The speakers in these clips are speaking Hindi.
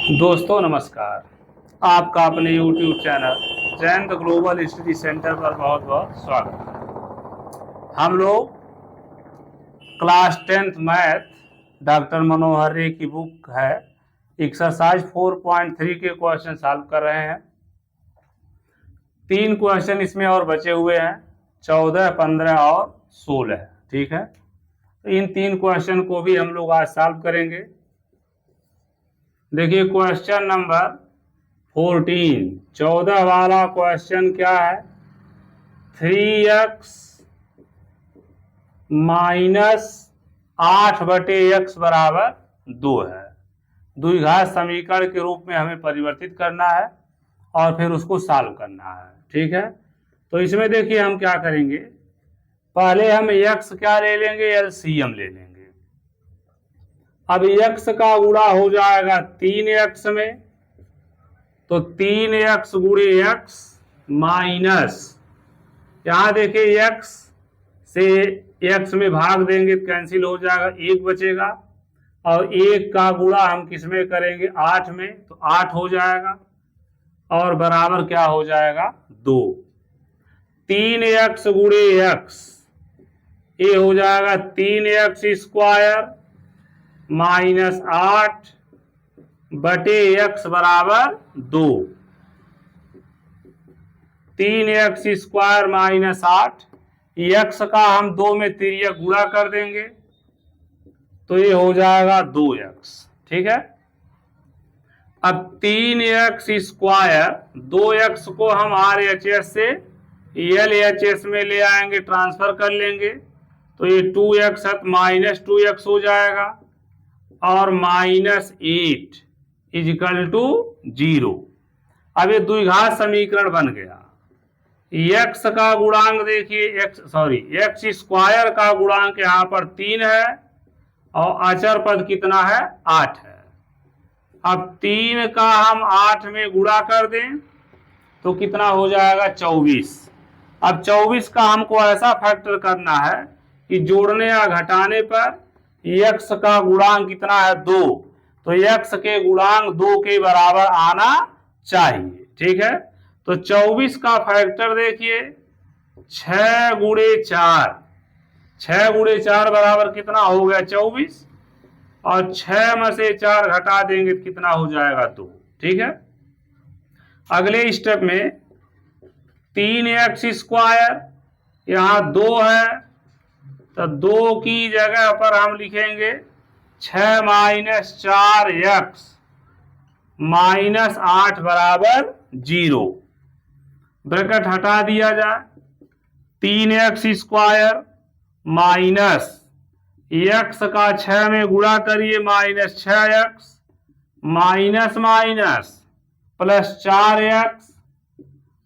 दोस्तों नमस्कार। आपका अपने YouTube channel Jain the global study centre पर बहुत बहुत स्वागत है। हम लोग क्लास 10th मैथ डॉक्टर मनोहर रे की बुक है एक्सरसाइज 4.3 के क्वेश्चन सॉल्व कर रहे हैं। 3 क्वेश्चन इसमें और बचे हुए हैं, 14, 15 और 16। ठीक है, तो इन 3 क्वेश्चन को भी हम लोग आज सॉल्व करेंगे। देखिए क्वेश्चन नंबर 14, 14 वाला क्वेश्चन क्या है? 3x माइनस 8/x बराबर 2 है। द्विघात समीकरण के रूप में हमें परिवर्तित करना है और फिर उसको सॉल्व करना है। ठीक है, तो इसमें देखिए हम क्या करेंगे, पहले हम x क्या ले लेंगे, एलसीएम ले लेंगे। अब x का गुणा हो जाएगा 3x में, तो 3x गुणे x माइनस, यहां देखिए x से x में भाग देंगे तो कैंसिल हो जाएगा, 1 बचेगा। और 1 का गुणा हम किस में करेंगे, 8 में, तो 8 हो जाएगा और बराबर क्या हो जाएगा, 2। 3x गुणे x, ये हो जाएगा 3x स्क्वायर माइनस 8 बटे x बराबर 2। 3x स्क्वायर माइनस 8, x का हम 2 में तिर्यक गुणा कर देंगे तो ये हो जाएगा 2x। ठीक है, अब 3x स्क्वायर, 2x को हम RHS से LHS में ले आएंगे, ट्रांसफर कर लेंगे, तो ये 2x माइनस 2x हो जाएगा और माइनस 8 इजिकल टू 0। अब ये द्विघात समीकरण बन गया। x का गुणांक देखिए, x स्क्वायर का गुणांक यहां पर 3 है और अचर पद कितना है, 8 है। अब 3 का हम 8 में गुणा कर दें तो कितना हो जाएगा, 24। अब 24 का हमको ऐसा फैक्टर करना है कि जोड़ने या घटाने पर x का गुणांक कितना है, 2, तो x के गुणांक 2 के बराबर आना चाहिए। ठीक है, तो 24 का फैक्टर देखिए 6 गुणे 4, 6 गुणे 4 बराबर कितना हो गया, 24, और 6 में से 4 घटा देंगे तो कितना हो जाएगा, 2। ठीक है, अगले स्टेप में 3x स्क्वायर, यहां 2 है तो 2 की जगह पर हम लिखेंगे 6 माइनस 4x माइनस 8 बराबर 0। ब्रैकेट हटा दिया जाए, 3x स्क्वायर माइनस x का 6 में गुणा करिए minus 6x minus minus plus 4x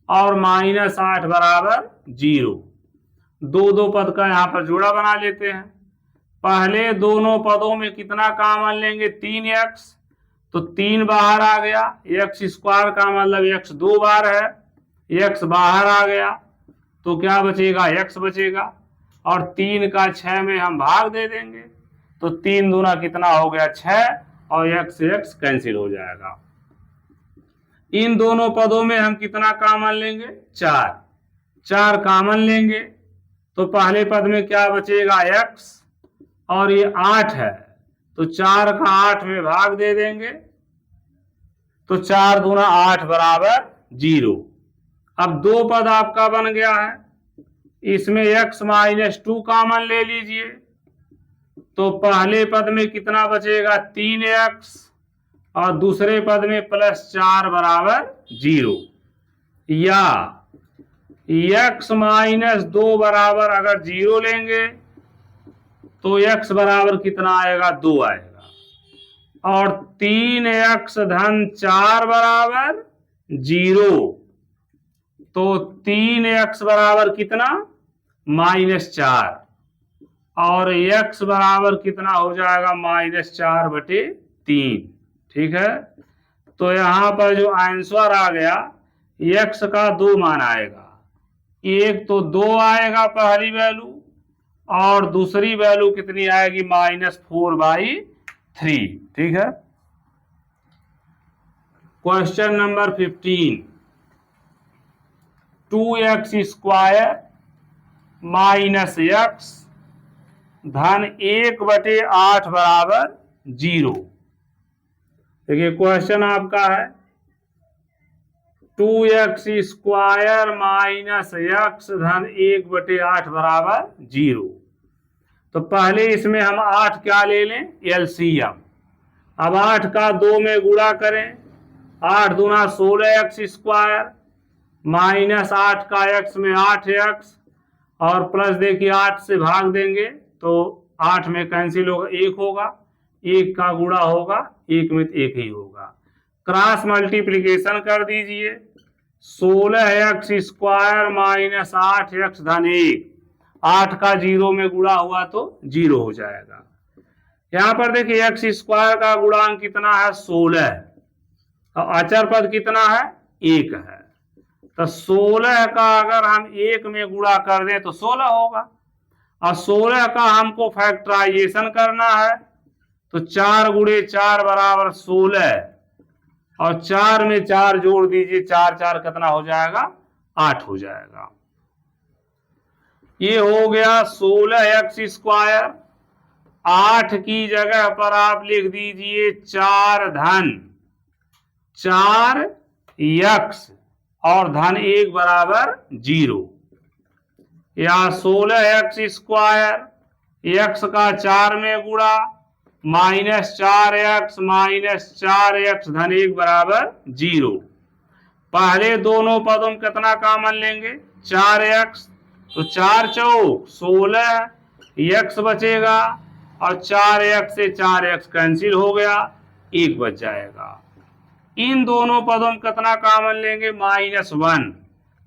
और माइनस 8 बराबर 0। दो पद का यहां पर जोड़ा बना लेते हैं। पहले दोनों पदों में कितना कॉमन लेंगे, 3x, तो 3 बाहर आ गया, x स्क्वायर का मतलब x 2 बार है, x बाहर आ गया तो क्या बचेगा, x बचेगा, और 3 का 6 में हम भाग दे देंगे तो 3 दूना कितना हो गया, 6, और x से x कैंसिल हो जाएगा। इन दोनों पदों में हम कितना कॉमन लेंगे, 4, 4 कॉमन लेंगे तो पहले पद में क्या बचेगा, x, और ये 8 है तो 4 का 8 में भाग दे देंगे तो 4 दूना 8 बराबर 0। अब 2 पद आपका बन गया है, इसमें x माइनस 2 कॉमन ले लीजिए तो पहले पद में कितना बचेगा, 3x, और दूसरे पद में प्लस 4 बराबर 0। या x माइनस 2 बराबर अगर 0 लेंगे तो x बराबर कितना आएगा, 2 आएगा, और 3x धन 4 बराबर 0, तो 3x बराबर कितना, माइनस 4, और x बराबर कितना हो जाएगा, माइनस 4/3। ठीक है, तो यहां पर जो आंसर आ गया, x का 2 मान आएगा, एक तो 2 आएगा पहली वैल्यू, और दूसरी वैल्यू कितनी आएगी, -4/3। ठीक है, question number 15, 2x² minus x धन 1/8 बराबर 0। देखिए क्वेश्चन आपका है 2x² माइनस x धन 1/8 बराबर 0। तो पहले इसमें हम 8 क्या ले लें, एलसीएम। अब 8 का 2 में गुणा करें, 8 दूना 16x² माइनस 8 का x में 8x और प्लस देखिए 8 से भाग देंगे तो 8 में कैंसिल होगा, 1 होगा, 1 का गुणा होगा, 1 में 1 ही होगा। क्रॉस मल्टीप्लीकेशन कर दीजिए, 16x² माइनस 8x धन 1, 8 का 0 में गुणा हुआ तो 0 हो जाएगा। यहां पर देखिए x² का गुणांक कितना है, 16, और अचर पद कितना है, 1 है। तो 16 का अगर हम 1 में गुणा कर दें तो 16 होगा, और 16 का हमको फैक्टराइजेशन करना है तो 4 गुणे 4 बराबर 16, और 4 में 4 जोड़ दीजिए, 4 4 कितना हो जाएगा, 8 हो जाएगा। ये हो गया 16x²। 8 की जगह पर आप लिख दीजिए 4 धन 4x और धन 1 बराबर 0। या 16x², x का 4 में गुणा माइनस 4x माइनस 4x धन 1 बराबर 0। पहले दोनों पदों में कितना कॉमन लेंगे, 4x, तो 4 चौक 16, x बचेगा और 4x से 4x कैंसिल हो गया, 1 बच जाएगा। इन दोनों पदों में कितना कॉमन लेंगे, -1,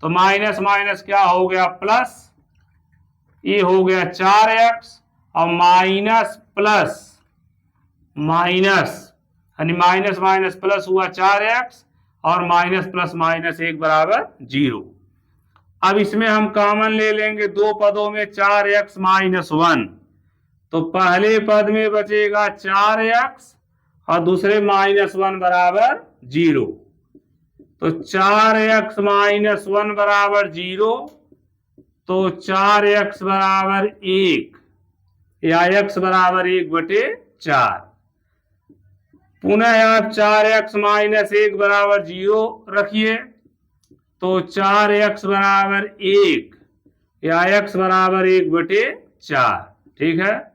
तो माइनस माइनस क्या हो गया, प्लस, ये हो गया 4x और माइनस प्लस माइनस, यानी माइनस माइनस प्लस हुआ 4x और माइनस प्लस माइनस 1 बराबर 0। अब इसमें हम कॉमन ले लेंगे दो पदों में 4x -1, तो पहले पद में बचेगा 4x और दूसरे -1 बराबर 0। तो 4x -1 बराबर 0, तो 4x बराबर 1 या x बराबर 1/4। पुनः आप 4x -1 बराबर 0 रखिए, तो 4x बराबर 1 या x बराबर 1/4। ठीक है,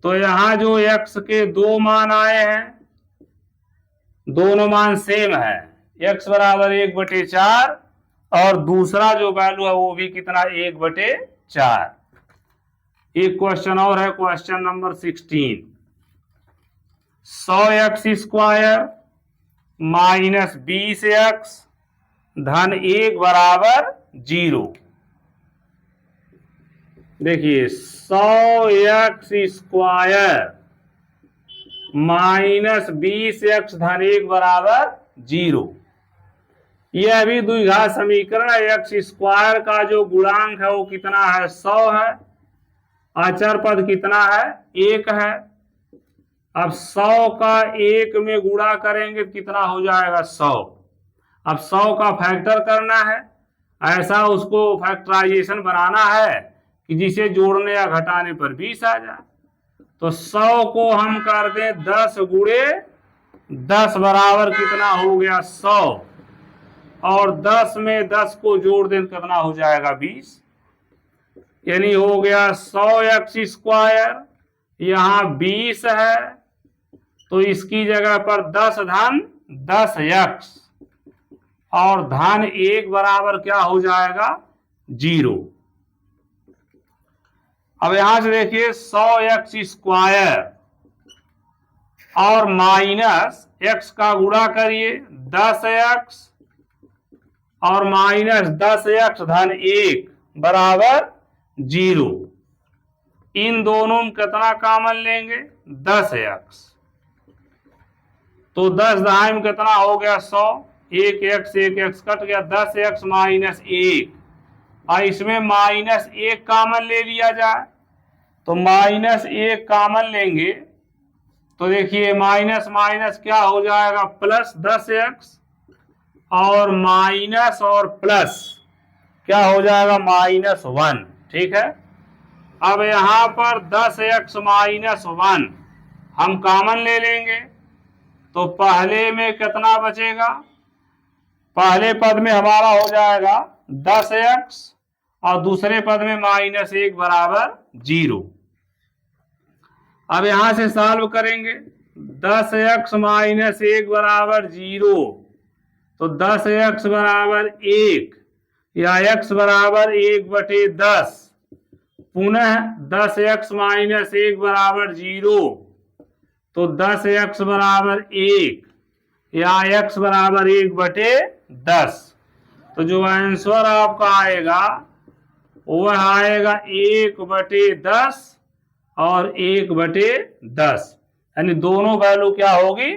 तो यहां जो x के दो मान आए हैं, दोनों मान सेम है, x बराबर 1/4 और दूसरा जो वैल्यू है वो भी कितना, 1/4। एक क्वेश्चन और है, question number 16, 100x² minus 20x धन 1 बराबर 0। देखिए 100x² माइनस 20x धन 1 बराबर 0। यह अभी द्विघात समीकरण है। x² का जो गुणांक है वो कितना है, 100 है, अचर पद कितना है, 1 है। अब 100 का 1 में गुणा करेंगे तो कितना हो जाएगा, 100। अब 100 का फैक्टर करना है, ऐसा उसको फैक्टराइजेशन बनाना है कि जिसे जोड़ने या घटाने पर 20 आ जाए। तो 100 को हम कर दें 10 गुणे 10 बराबर कितना हो गया, 100, और 10 में 10 को जोड़ दें कितना हो जाएगा, 20, यानी हो गया 100x²। यहाँ 20 है तो इसकी जगह पर 10 धन 10x और धन 1 बराबर क्या हो जाएगा, 0। अब यहां से देखिए 100x² और माइनस x का गुणा करिए, 10x और माइनस 10x धन 1 बराबर 0। इन दोनों में कितना कॉमन लेंगे, 10x, तो 10 दहाई में कितना हो गया, 100, 1x कट गया, 10x माइनस 1, और इसमें -1 कॉमन ले लिया जाए, तो -1 कॉमन लेंगे तो देखिए माइनस माइनस क्या हो जाएगा, प्लस 10x, और माइनस और प्लस क्या हो जाएगा, -1। ठीक है, अब यहां पर 10x माइनस 1 हम कॉमन ले लेंगे, तो पहले में कितना बचेगा, पहले पद में हमारा हो जाएगा 10x और दूसरे पद में -1 बराबर 0। अब यहां से सॉल्व करेंगे, 10x माइनस 1 बराबर 0, तो 10x बराबर 1 या x बराबर 1/10, पुनः 10x माइनस 1 बराबर 0, तो 10x बराबर 1 या x बराबर 1/10। तो जो आंसर आपका आएगा वह आएगा 1/10 और 1/10, यानी दोनों वैल्यू क्या होगी,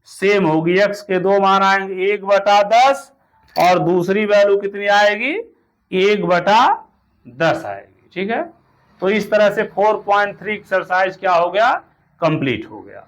सेम होगी। x के दो मान आएंगे 1/10 और दूसरी वैल्यू कितनी आएगी, 1/10 आएगी। ठीक है, तो इस तरह से 4.3 एक्सरसाइज क्या हो गया, कंप्लीट हो गया।